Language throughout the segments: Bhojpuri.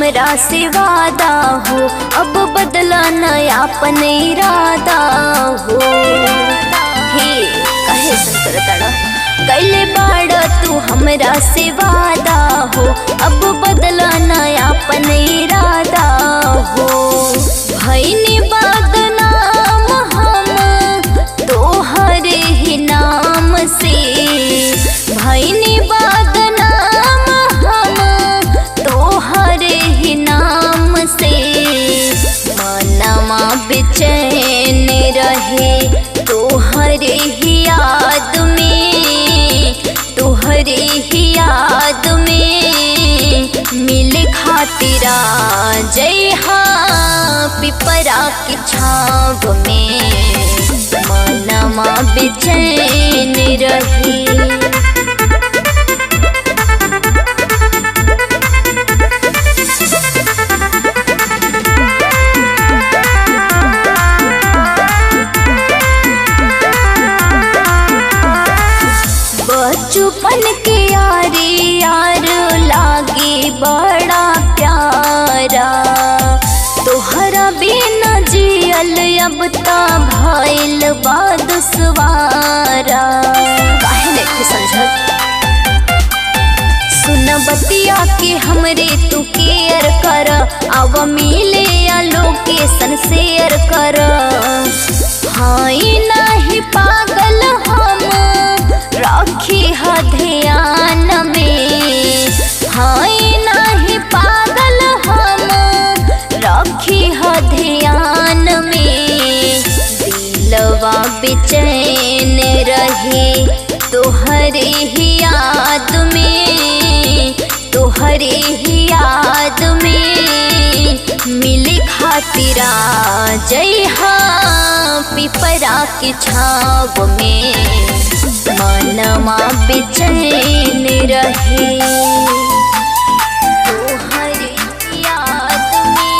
हमरा से वादा हो, अब बदला नया अपन इरादा हो। हे कहे संकर तड़ा कैले बाड़ा तू हमरा से वादा हो, अब बदला नया अपन इरादा हो। भईनी बदनाम हम तोहरे ही नाम से, भईनी बदनाम हम तोहरे ही नाम से। मनवा बेचैन रहे तोहरे ही याद में, तोहरे ही याद में। मिले खातिरा जइहा पिपरा की छाव में, मनवा बेचैन रही। बचपन के यारी यार लागे बड़ा प्यारा, तोहरा बिना जियल अब ता भइल बा दुश्वारा। काहे नहीं समझत सुन बतिया के हमरे तू केयर कर, अब मिले या लोकेशन शेयर कर। हाई नहीं पागल हम रखी है ध्यान में, हाई नहीं पागल हम रखी है ध्यान में। दिलवा बेचैन रहे तोहरे ही याद में, तोहरे ही याद में। मिले खातिरा जइहा पिपरा की छाव में, मनवा बेचैन रहे तोहरे याद में।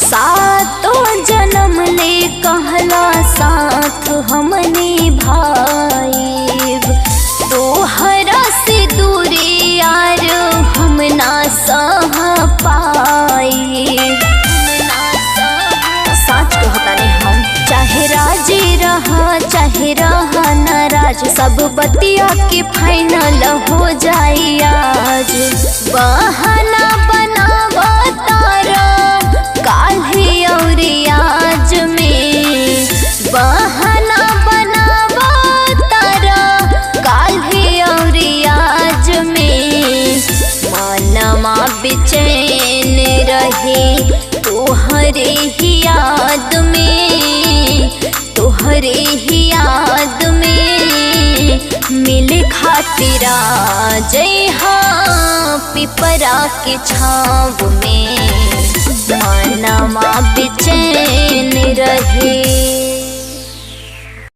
सातों जन्म ले कहला साथ हमने भाई, तोहरा से दूरी यार हम ना सह पाई। सच कहता नहीं हम, चाहे राजी रहा चाहे रहा नाराज, सब बतिया के फाइनल हो जाई आज। बहाना बनावा तारा काल्हे और आज में, बहाना बनावा तारा काल्हे और आज में। मनवा बेचैन रहे तोहरे ही याद में, तोहरे ही याद में। मिले खातिरा जइहा पिपरा के छाव में, मनवा बेचैन रहे।